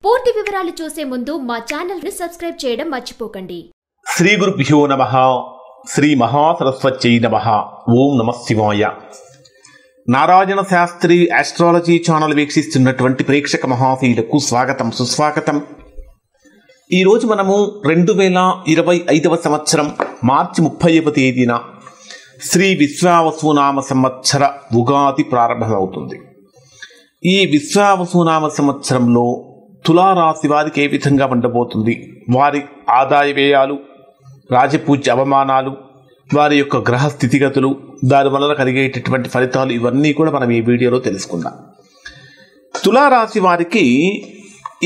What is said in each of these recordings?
పూర్తి వివరాలు చూసే ముందు మా ఛానల్ ని సబ్స్క్రైబ్ చేయడం మర్చిపోకండి. శ్రీ గురుభ్యో నమః. శ్రీ మహాసరస్వత్యై నమః. ఓం నమః శివాయ. నారాయణ శాస్త్రి ఆస్ట్రాలజీ ఛానల్ వీక్షిస్తున్నటువంటి ప్రేక్షక మహాశీలకు స్వాగతం, సుస్వాగతం. ఈరోజు మనము 2025 సంవత్సరం మార్చి 30వ తేదీన శ్రీ విశ్వావసునామ సంవత్సర ఉగాది ప్రారంభమవుతుంది. ఈ విశ్వావసునామ సంవత్సరంలో తులారాశి వారికి ఏ విధంగా ఉండబోతుంది, వారి ఆదాయ వ్యయాలు, రాజపూజ్య అవమానాలు, వారి యొక్క గ్రహ స్థితిగతులు, దాని వలన కలిగేటటువంటి ఫలితాలు, ఇవన్నీ కూడా మనం ఈ వీడియోలో తెలుసుకుందాం. తులారాశి వారికి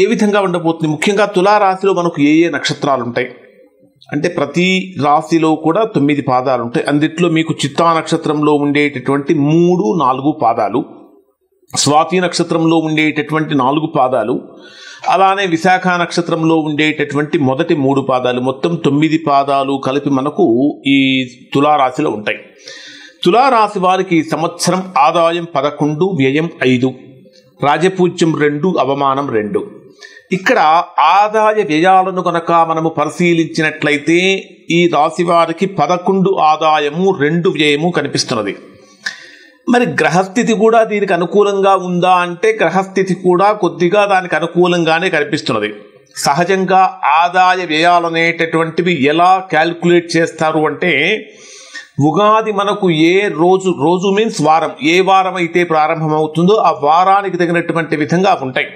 ఏ విధంగా ఉండబోతుంది, ముఖ్యంగా తులారాశిలో మనకు ఏ ఏ నక్షత్రాలు ఉంటాయి అంటే ప్రతి రాశిలో కూడా 9 పాదాలు ఉంటాయి. అందుట్లో మీకు చిత్తా నక్షత్రంలో ఉండేటటువంటి 3, 4 పాదాలు, స్వాతి నక్షత్రంలో ఉండేటటువంటి 4 పాదాలు, అలానే విశాఖ నక్షత్రంలో ఉండేటటువంటి మొదటి 3 పాదాలు, మొత్తం 9 పాదాలు కలిపి మనకు ఈ తులారాశిలో ఉంటాయి. తులారాశి వారికి ఈ సంవత్సరం ఆదాయం 11, వ్యయం 5, రాజపూజ్యం 2, అవమానం 2. ఇక్కడ ఆదాయ వ్యయాలను కనుక మనము పరిశీలించినట్లయితే ఈ రాశి వారికి 11 ఆదాయము, 2 వ్యయము కనిపిస్తున్నది. మరి గ్రహస్థితి కూడా దీనికి అనుకూలంగా ఉందా అంటే గ్రహస్థితి కూడా కొద్దిగా దానికి అనుకూలంగానే కనిపిస్తున్నది. సహజంగా ఆదాయ వ్యయాలనేటటువంటివి ఎలా క్యాల్కులేట్ చేస్తారు అంటే ఉగాది మనకు ఏ రోజు మీన్స్ వారం, ఏ వారం అయితే ప్రారంభమవుతుందో ఆ వారానికి తగినటువంటి విధంగా ఉంటాయి.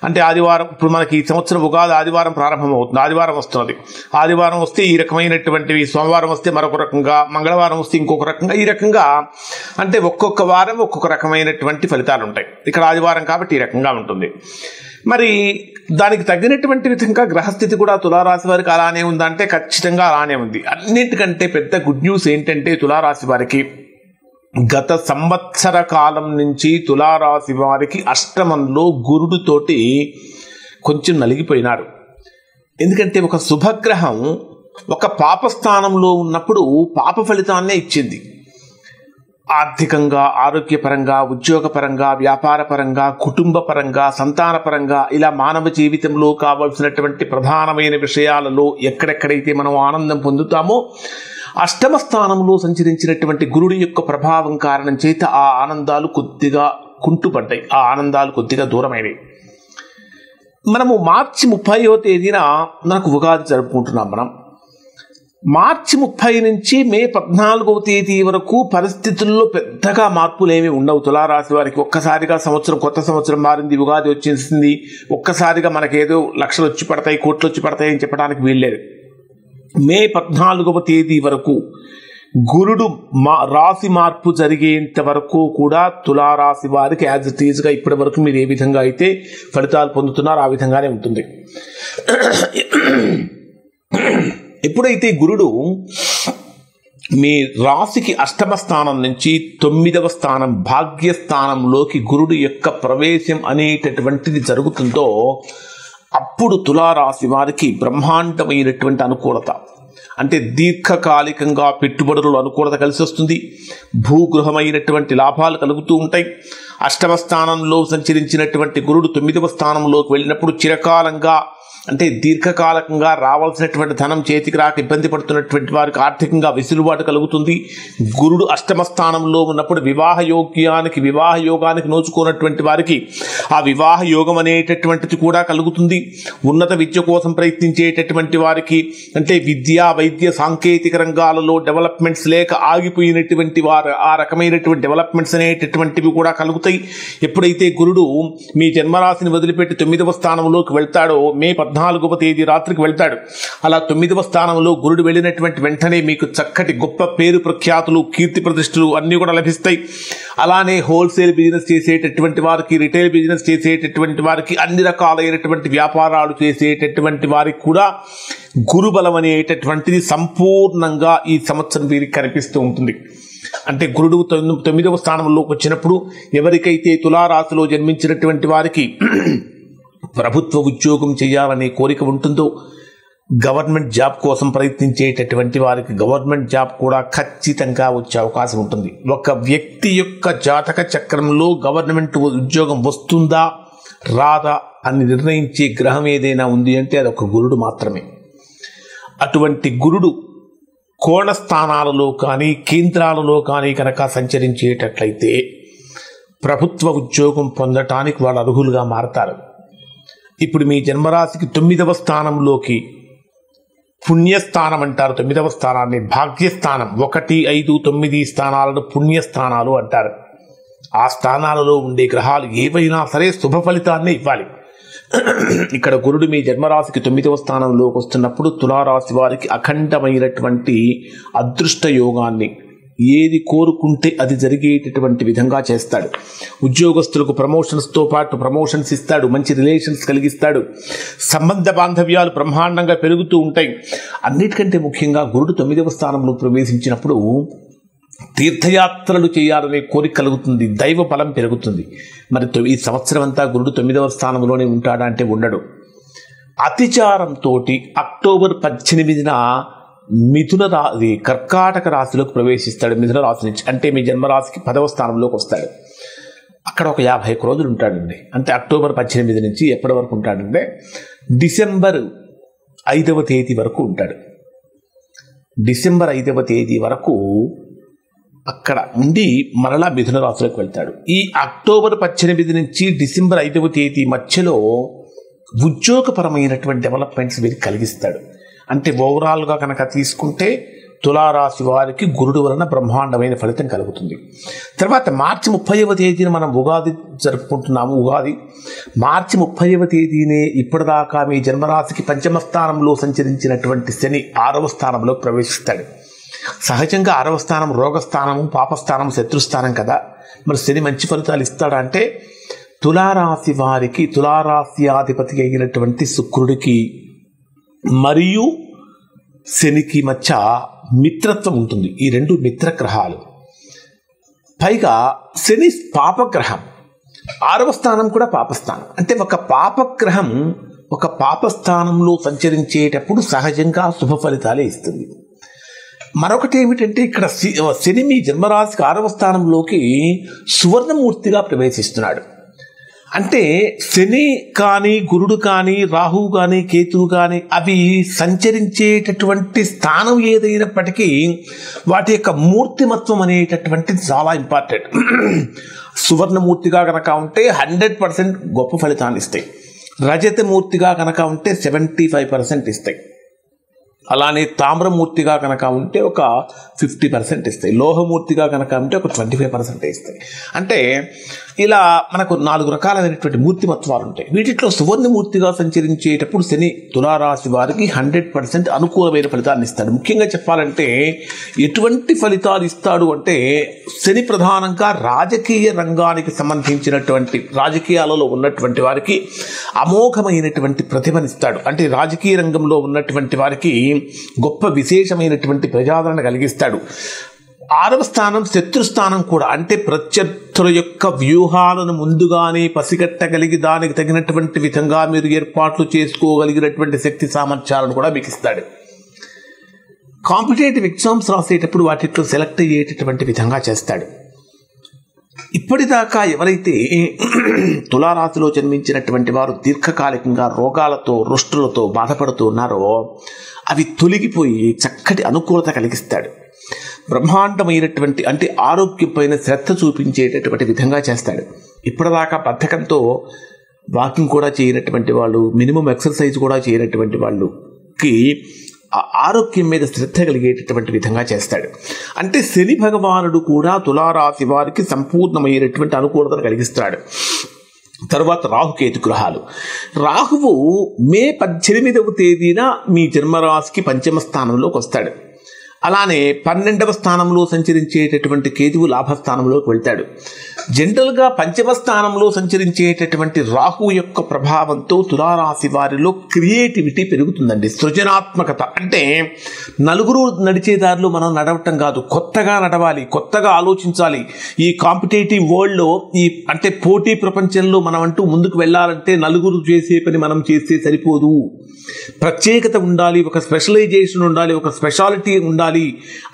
అంటే ఆదివారం, ఇప్పుడు మనకి ఈ సంవత్సరం ఉగాది ఆదివారం ప్రారంభమవుతుంది, ఆదివారం వస్తున్నది. ఆదివారం వస్తే ఈ రకమైనటువంటివి, సోమవారం వస్తే మరొక రకంగా, మంగళవారం వస్తే ఇంకొక రకంగా, ఈ రకంగా అంటే ఒక్కొక్క వారం ఒక్కొక్క రకమైనటువంటి ఫలితాలు ఉంటాయి. ఇక్కడ ఆదివారం కాబట్టి ఈ రకంగా ఉంటుంది. మరి దానికి తగినటువంటి విధంగా గ్రహస్థితి కూడా తులారాశి వారికి అలానే ఉందంటే ఖచ్చితంగా అలానే ఉంది. అన్నిటికంటే పెద్ద గుడ్ న్యూస్ ఏంటంటే తులారాశి వారికి గత సంవత్సర కాలం నుంచి తులారాశి వారికి అష్టమంలో గురుడుతోటి కొంచెం నలిగిపోయినాడు. ఎందుకంటే ఒక శుభగ్రహం ఒక పాపస్థానంలో ఉన్నప్పుడు పాప ఫలితాన్నే ఇచ్చింది. ఆర్థికంగా, ఆరోగ్యపరంగా, ఉద్యోగపరంగా, వ్యాపారపరంగా, కుటుంబపరంగా, సంతానపరంగా, ఇలా మానవ జీవితంలో కావాల్సినటువంటి ప్రధానమైన విషయాలలో ఎక్కడెక్కడైతే మనం ఆనందం పొందుతామో అష్టమ స్థానంలో సంచరించినటువంటి గురుడి యొక్క ప్రభావం కారణం చేత ఆ ఆనందాలు కొద్దిగా కుంటుపడ్డాయి, ఆ ఆనందాలు కొద్దిగా దూరమైనవి. మనము మార్చి 30వ తేదీన మనకు ఉగాది జరుపుకుంటున్నాం. మనం మార్చి 30 నుంచి మే 14వ తేదీ వరకు పరిస్థితుల్లో పెద్దగా మార్పులు ఏమీ ఉండవు తులారాశి వారికి. ఒక్కసారిగా సంవత్సరం, కొత్త సంవత్సరం మారింది, ఉగాది వచ్చేసింది, ఒక్కసారిగా మనకేదో లక్షలు వచ్చి పడతాయి, కోట్లు వచ్చి పడతాయి అని చెప్పడానికి వీల్లేదు. మే 14వ తేదీ వరకు గురుడు రాశి మార్పు జరిగేంత వరకు కూడా తులారాశి వారికి యాజ్ ఇట్ ఈజ్గా ఇప్పటి వరకు మీరు ఏ విధంగా అయితే ఫలితాలు పొందుతున్నారో ఆ విధంగానే ఉంటుంది. ఎప్పుడైతే గురుడు మీ రాశికి అష్టమ స్థానం నుంచి 9వ స్థానం భాగ్యస్థానంలోకి గురుడు యొక్క ప్రవేశం అనేటటువంటిది జరుగుతుందో అప్పుడు తులారాశి వారికి బ్రహ్మాండమైనటువంటి అనుకూలత, అంటే దీర్ఘకాలికంగా పెట్టుబడులు అనుకూలత కలిసి వస్తుంది. భూగృహమైనటువంటి లాభాలు కలుగుతూ ఉంటాయి. అష్టమ స్థానంలో సంచరించినటువంటి గురుడు 9వ స్థానంలోకి వెళ్ళినప్పుడు చిరకాలంగా అంటే దీర్ఘకాలికంగా రావాల్సినటువంటి ధనం చేతికి రాక ఇబ్బంది పడుతున్నటువంటి వారికి ఆర్థికంగా వెసులుబాటు కలుగుతుంది. గురుడు అష్టమ స్థానంలో ఉన్నప్పుడు వివాహ యోగానికి నోచుకున్నటువంటి వారికి ఆ వివాహ యోగం అనేటటువంటిది కూడా కలుగుతుంది. ఉన్నత విద్య కోసం ప్రయత్నించేటటువంటి వారికి అంటే విద్యా, వైద్య, సాంకేతిక రంగాలలో డెవలప్మెంట్స్ లేక ఆగిపోయినటువంటి వారు ఆ రకమైనటువంటి డెవలప్మెంట్స్ అనేటటువంటివి కూడా కలుగుతాయి. ఎప్పుడైతే గురుడు మీ జన్మరాశిని వదిలిపెట్టి 9వ స్థానంలోకి వెళ్తాడో మే 14వ తేదీ రాత్రికి వెళ్తాడు. అలా 9వ స్థానంలో గురుడు వెళ్ళినటువంటి వెంటనే మీకు చక్కటి గొప్ప పేరు ప్రఖ్యాతులు, కీర్తి ప్రతిష్టలు అన్నీ కూడా లభిస్తాయి. అలానే హోల్సేల్ బిజినెస్ చేసేటటువంటి వారికి, రిటైల్ బిజినెస్ చేసేటటువంటి వారికి, అన్ని రకాలైనటువంటి వ్యాపారాలు చేసేటటువంటి వారికి కూడా గురుబలం అనేటటువంటిది సంపూర్ణంగా ఈ సంవత్సరం వీరికి కనిపిస్తూ ఉంటుంది. అంటే గురుడు 9వ స్థానంలోకి వచ్చినప్పుడు ఎవరికైతే తులారాశిలో జన్మించినటువంటి వారికి ప్రభుత్వ ఉద్యోగం చేయాలనే కోరిక ఉంటుందో, గవర్నమెంట్ జాబ్ కోసం ప్రయత్నించేటటువంటి వారికి గవర్నమెంట్ జాబ్ కూడా ఖచ్చితంగా వచ్చే అవకాశం ఉంటుంది. ఒక వ్యక్తి యొక్క జాతక చక్రంలో గవర్నమెంట్ ఉద్యోగం వస్తుందా రాదా అని నిర్ణయించే గ్రహం ఏదైనా ఉంది అంటే అది ఒక గురుడు మాత్రమే. అటువంటి గురుడు కోణ స్థానాలలో కానీ కేంద్రాలలో కానీ కనుక సంచరించేటట్లయితే ప్రభుత్వ ఉద్యోగం పొందటానికి వాళ్ళు అర్హులుగా మారతారు. ఇప్పుడు మీ జన్మరాశికి 9వ స్థానంలోకి పుణ్యస్థానం అంటారు. 9వ స్థానాన్ని భాగ్యస్థానం, 1, 5, 9 స్థానాలను పుణ్యస్థానాలు అంటారు. ఆ స్థానాలలో ఉండే గ్రహాలు ఏవైనా సరే శుభ ఫలితాన్ని ఇవ్వాలి. ఇక్కడ గురుడు మీ జన్మరాశికి 9వ స్థానంలోకి వస్తున్నప్పుడు తులారాశి వారికి అఖండమైనటువంటి అదృష్ట యోగాన్ని, ఏది కోరుకుంటే అది జరిగేటటువంటి విధంగా చేస్తాడు. ఉద్యోగస్తులకు ప్రమోషన్స్తో పాటు ప్రమోషన్స్ ఇస్తాడు, మంచి రిలేషన్స్ కలిగిస్తాడు, సంబంధ బాంధవ్యాలు బ్రహ్మాండంగా పెరుగుతూ ఉంటాయి. అన్నిటికంటే ముఖ్యంగా గురుడు 9వ స్థానంలో ప్రవేశించినప్పుడు తీర్థయాత్రలు చేయాలనే కోరిక కలుగుతుంది, దైవ బలం పెరుగుతుంది. మరి ఈ సంవత్సరం అంతా గురుడు 9వ స్థానంలోనే ఉంటాడా అంటే ఉండడు. అతిచారంతో అక్టోబర్ 18న కర్కాటక రాశిలోకి ప్రవేశిస్తాడు. మిథున రాశి నుంచి అంటే మీ జన్మరాశికి 10వ స్థానంలోకి వస్తాడు. అక్కడ ఒక 51 రోజులు ఉంటాడండి. అంటే అక్టోబర్ 18 నుంచి ఎప్పటి వరకు ఉంటాడంటే డిసెంబర్ 5వ తేదీ వరకు ఉంటాడు. డిసెంబర్ 5వ తేదీ వరకు అక్కడ ఉండి మరలా మిథున రాశిలోకి వెళ్తాడు. ఈ అక్టోబర్ 18 నుంచి డిసెంబర్ 5వ తేదీ మధ్యలో ఉద్యోగపరమైనటువంటి డెవలప్మెంట్స్ వీరికి కలిగిస్తాడు. అంటే ఓవరాల్గా కనుక తీసుకుంటే తులారాశి వారికి గురుడు వలన బ్రహ్మాండమైన ఫలితం కలుగుతుంది. తర్వాత మార్చి 30వ తేదీన మనం ఉగాది జరుపుకుంటున్నాము. ఉగాది మార్చి 30వ తేదీనే ఇప్పటిదాకా మీ జన్మరాశికి 5వ స్థానంలో సంచరించినటువంటి శని 6వ స్థానంలోకి ప్రవేశిస్తాడు. సహజంగా 6వ స్థానం రోగస్థానము, పాపస్థానం, శత్రుస్థానం కదా. మరి శని మంచి ఫలితాలు ఇస్తాడా అంటే తులారాశి వారికి తులారాశ్యాధిపతి అయినటువంటి శుక్రుడికి మరియు శనికి మధ్య మిత్రత్వం ఉంటుంది. ఈ 2 మిత్రగ్రహాలు. పైగా శని పాపగ్రహం, 6వ స్థానం కూడా పాపస్థానం. అంటే ఒక పాపగ్రహం ఒక పాపస్థానంలో సంచరించేటప్పుడు సహజంగా శుభ ఫలితాలే ఇస్తుంది. మరొకటి ఏమిటంటే ఇక్కడ శని మీ జన్మరాశికి 6వ స్థానంలోకి సువర్ణమూర్తిగా ప్రవేశిస్తున్నాడు. అంటే శని కానీ గురుడు కానీ రాహువు కానీ కేతువు కానీ అవి సంచరించేటటువంటి స్థానం ఏదైనప్పటికీ వాటి యొక్క మూర్తిమత్వం అనేటటువంటిది చాలా ఇంపార్టెంట్. సువర్ణమూర్తిగా కనుక ఉంటే 100% గొప్ప ఫలితాన్ని ఇస్తాయి. రజతమూర్తిగా కనుక ఉంటే 75% ఇస్తాయి. అలానే తామ్రమూర్తిగా కనుక ఉంటే ఒక 50% ఇస్తాయి. లోహమూర్తిగా కనుక ఉంటే ఒక 25% ఇస్తాయి. అంటే ఇలా మనకు 4 రకాలైనటువంటి మూర్తిమత్వాలు ఉంటాయి. వీటిలో సువర్ణమూర్తిగా సంచరించేటప్పుడు శని తులారాశి వారికి 100% అనుకూలమైన ఫలితాన్ని ఇస్తాడు. ముఖ్యంగా చెప్పాలంటే ఎటువంటి ఫలితాలు ఇస్తాడు అంటే శని ప్రధానంగా రాజకీయ రంగానికి సంబంధించినటువంటి రాజకీయాలలో ఉన్నటువంటి వారికి అమోఘమైనటువంటి ప్రతిభనిస్తాడు. అంటే రాజకీయ రంగంలో ఉన్నటువంటి వారికి గొప్ప విశేషమైనటువంటి ప్రజాదరణ కలిగిస్తాడు. 6వ స్థానం శత్రుస్థానం కూడా. అంటే ప్రత్యర్థుల యొక్క వ్యూహాలను ముందుగానే పసిగట్టగలిగి దానికి తగినటువంటి విధంగా మీరు ఏర్పాట్లు చేసుకోగలిగినటువంటి శక్తి సామర్థ్యాలను కూడా మీకు ఇస్తాడు. కాంపిటేటివ్ ఎగ్జామ్స్ రాసేటప్పుడు వాటిలో సెలెక్ట్ అయ్యేటటువంటి విధంగా చేస్తాడు. ఇప్పటిదాకా ఎవరైతే తులారాశిలో జన్మించినటువంటి వారు దీర్ఘకాలికంగా రోగాలతో రుష్టులతో బాధపడుతూ ఉన్నారో అవి తొలగిపోయి చక్కటి అనుకూలత కలిగిస్తాడు. బ్రహ్మాండమైనటువంటి అంటే ఆరోగ్యం పైన శ్రద్ధ చూపించేటటువంటి విధంగా చేస్తాడు. ఇప్పటిదాకా బద్ధకంతో వాకింగ్ కూడా చేయనటువంటి వాళ్ళు, మినిమం ఎక్సర్సైజ్ కూడా చేయనటువంటి వాళ్ళకి ఆరోగ్యం మీద శ్రద్ధ కలిగేటటువంటి విధంగా చేస్తాడు. అంటే శని భగవానుడు కూడా తులారాశి వారికి సంపూర్ణమైనటువంటి అనుకూలతను కలిగిస్తాడు. తర్వాత రాహుకేతు గ్రహాలు. రాహువు మే 18వ తేదీన మీ జన్మరాశికి 5వ స్థానంలోకి వస్తాడు. అలానే 12వ స్థానంలో సంచరించేటటువంటి కేతువు లాభస్థానంలోకి వెళ్తాడు. జనరల్గా 5వ స్థానంలో సంచరించేటటువంటి రాహు యొక్క ప్రభావంతో తులారాశి వారిలో క్రియేటివిటీ పెరుగుతుందండి. సృజనాత్మకత అంటే నలుగురు నడిచే దారిలో మనం నడవటం కాదు, కొత్తగా నడవాలి, కొత్తగా ఆలోచించాలి. ఈ కాంపిటేటివ్ వరల్డ్లో అంటే పోటీ ప్రపంచంలో మనం అంటూ ముందుకు వెళ్ళాలంటే నలుగురు చేసే పని మనం చేస్తే సరిపోదు. ప్రత్యేకత ఉండాలి, ఒక స్పెషలైజేషన్ ఉండాలి, ఒక స్పెషాలిటీ ఉండాలి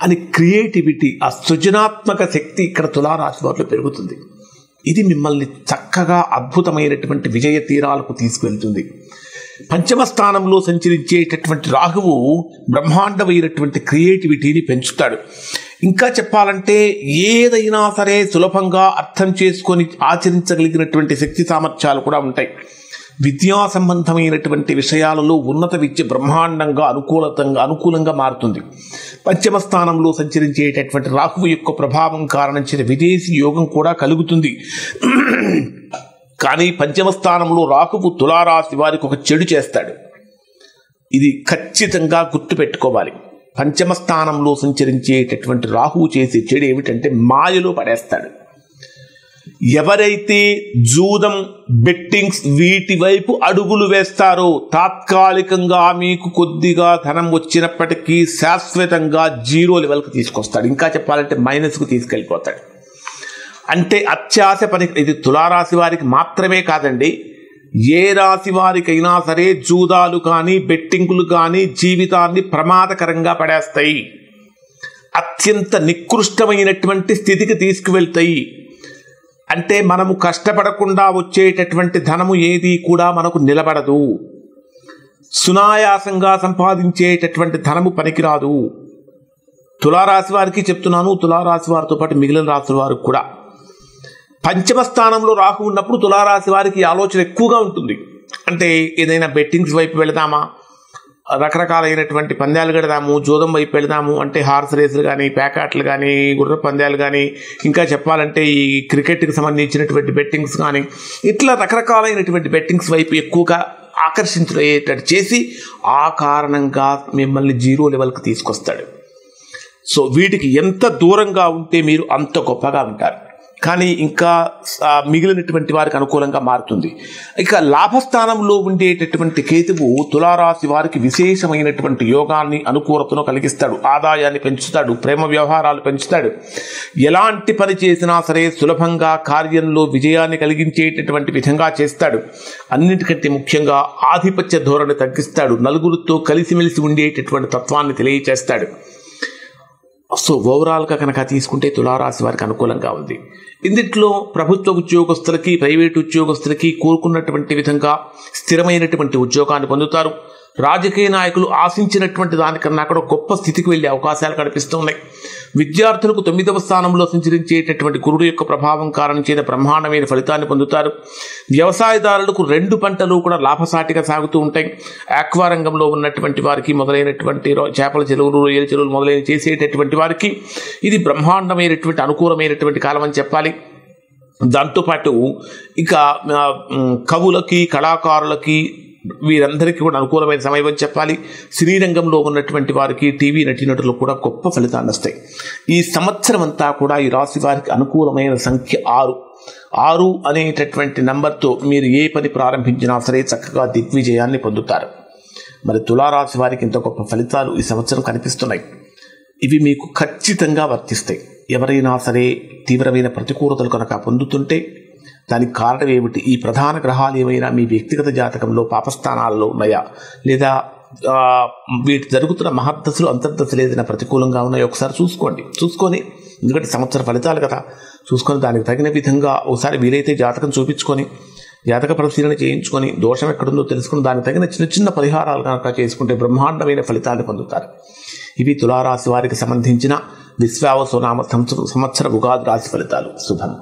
అని క్రియేటివిటీ, ఆ సృజనాత్మక శక్తి ఇక్కడ తులారాశి వారిలో పెరుగుతుంది. ఇది మిమ్మల్ని చక్కగా అద్భుతమైనటువంటి విజయ తీరాలకు తీసుకువెళ్తుంది. పంచమ స్థానంలో సంచరించేటటువంటి రాహువు బ్రహ్మాండమైనటువంటి క్రియేటివిటీని పెంచుతాడు. ఇంకా చెప్పాలంటే ఏదైనా సరే సులభంగా అర్థం చేసుకొని ఆచరించగలిగినటువంటి శక్తి సామర్థ్యాలు కూడా ఉంటాయి. విద్యా సంబంధమైనటువంటి విషయాలలో ఉన్నత విద్య బ్రహ్మాండంగా అనుకూలంగా మారుతుంది. పంచమ స్థానంలో సంచరించేటటువంటి రాహువు యొక్క ప్రభావం కారణంచిన విదేశీ యోగం కూడా కలుగుతుంది. కానీ పంచమ స్థానంలో రాహువు తులారాశి వారికి ఒక చెడు చేస్తాడు. ఇది ఖచ్చితంగా గుర్తుపెట్టుకోవాలి. పంచమ స్థానంలో సంచరించేటటువంటి రాహువు చేసే చెడు ఏమిటంటే మాయలో పడేస్తాడు. ఎవరైతే జూదం, బెట్టింగ్స్ వీటి వైపు అడుగులు వేస్తారో తాత్కాలికంగా మీకు కొద్దిగా ధనం వచ్చినప్పటికీ శాశ్వతంగా 0 లెవెల్కి తీసుకొస్తాడు. ఇంకా చెప్పాలంటే మైనస్కు తీసుకెళ్ళిపోతాడు. అంటే అత్యాశ పని. ఇది తులారాశి వారికి మాత్రమే కాదండి, ఏ రాశి వారికైనా సరే జూదాలు కానీ బెట్టింగులు కానీ జీవితాన్ని ప్రమాదకరంగా పడేస్తాయి. అత్యంత నికృష్టమైనటువంటి స్థితికి తీసుకువెళ్తాయి. అంటే మనము కష్టపడకుండా వచ్చేటటువంటి ధనము ఏది కూడా మనకు నిలబడదు. సునాయాసంగా సంపాదించేటటువంటి ధనము పనికిరాదు. తులారాశి వారికి చెప్తున్నాను, తులారాశి వారితో పాటు మిగిలిన రాశుల వారికి కూడా. పంచమ స్థానంలో రాహు ఉన్నప్పుడు తులారాశి వారికి ఆలోచన ఎక్కువగా ఉంటుంది. అంటే ఏదైనా బెట్టింగ్స్ వైపు వెళదామా, రకరకాలైనటువంటి పందాలు కడదాము, జూదం వైపు వెళదాము, అంటే హార్స్ రేసులు కానీ, పేకాట్లు కానీ, గుర్ర పందాలు కానీ, ఇంకా చెప్పాలంటే ఈ క్రికెట్కి సంబంధించినటువంటి బెట్టింగ్స్ కానీ, ఇట్లా రకరకాలైనటువంటి బెట్టింగ్స్ వైపు ఎక్కువగా ఆకర్షించేటట్టు చేసి ఆ కారణంగా మిమ్మల్ని 0 లెవెల్కి తీసుకొస్తాడు. సో వీటికి ఎంత దూరంగా ఉంటే మీరు అంత గొప్పగా ఉంటారు. కానీ ఇంకా మిగిలినటువంటి వారికి అనుకూలంగా మారుతుంది. ఇక లాభస్థానంలో ఉండేటటువంటి కేతువు తులారాశి వారికి విశేషమైనటువంటి యోగాన్ని, అనుకూలతను కలిగిస్తాడు. ఆదాయాన్ని పెంచుతాడు, ప్రేమ వ్యవహారాలు పెంచుతాడు. ఎలాంటి పని చేసినా సరే సులభంగా కార్యంలో విజయాన్ని కలిగించేటటువంటి విధంగా చేస్తాడు. అన్నిటికంటే ముఖ్యంగా ఆధిపత్య ధోరణి తగ్గిస్తాడు. నలుగురితో కలిసిమెలిసి ఉండేటటువంటి తత్వాన్ని తెలియచేస్తాడు. సో ఓవరాల్గా కనుక తీసుకుంటే తులారాశి వారికి అనుకూలంగా ఉంది. ఇందులో ప్రభుత్వ ఉద్యోగస్తులకి, ప్రైవేటు ఉద్యోగస్తులకి కోరుకున్నటువంటి విధంగా స్థిరమైనటువంటి ఉద్యోగాన్ని పొందుతారు. రాజకీయ నాయకులు ఆశించినటువంటి దానికన్నా కూడా గొప్ప స్థితికి వెళ్ళే అవకాశాలు కనిపిస్తున్నాయి. విద్యార్థులకు 9వ స్థానంలో సంచరించేటటువంటి గురుడు యొక్క ప్రభావం కారణంగా బ్రహ్మాండమైన ఫలితాన్ని పొందుతారు. వ్యవసాయదారులకు 2 పంటలు కూడా లాభసాటిగా సాగుతూ ఉంటాయి. ఆక్వా రంగంలో ఉన్నటువంటి వారికి, మొదలైనటువంటి చేపల చెరువులు, రొయ్యల చెరువులు మొదలైన చేసేటటువంటి వారికి ఇది బ్రహ్మాండమైనటువంటి అనుకూలమైనటువంటి కాలం అని చెప్పాలి. దాంతోపాటు ఇక కవులకి, కళాకారులకి, వీరందరికీ కూడా అనుకూలమైన సమయం అని చెప్పాలి. సినీ రంగంలో ఉన్నటువంటి వారికి, టీవీ నటీనటులకు కూడా గొప్ప ఫలితాన్ని వస్తాయి. ఈ సంవత్సరం అంతా కూడా ఈ రాశి వారికి అనుకూలమైన సంఖ్య 6. 6 అనేటటువంటి నంబర్తో మీరు ఏ పని ప్రారంభించినా సరే చక్కగా దిగ్విజయాన్ని పొందుతారు. మరి తులారాశి వారికి ఇంత గొప్ప ఫలితాలు ఈ సంవత్సరం కనిపిస్తున్నాయి. ఇవి మీకు ఖచ్చితంగా వర్తిస్తాయి. ఎవరైనా సరే తీవ్రమైన ప్రతికూలతలు కనుక పొందుతుంటే దానికి కారణం ఏమిటి? ఈ ప్రధాన గ్రహాలు ఏమైనా మీ వ్యక్తిగత జాతకంలో పాపస్థానాల్లో ఉన్నాయా, లేదా వీటి జరుగుతున్న మహర్దశలు, అంతర్దశలు ఏదైనా ప్రతికూలంగా ఉన్నాయో ఒకసారి చూసుకొని ఎందుకంటే సంవత్సర ఫలితాలు కదా, చూసుకొని దానికి తగిన విధంగా ఒకసారి వీలైతే జాతకం చూపించుకొని, జాతక పరిశీలన చేయించుకొని, దోషం ఎక్కడుందో తెలుసుకుని దానికి తగిన చిన్న పరిహారాలు కనుక చేసుకుంటే బ్రహ్మాండమైన ఫలితాన్ని పొందుతారు. ఇవి తులారాశి వారికి సంబంధించిన విశ్వావసునామ సంవత్సర ఉగాది రాశి ఫలితాలు. శుభం.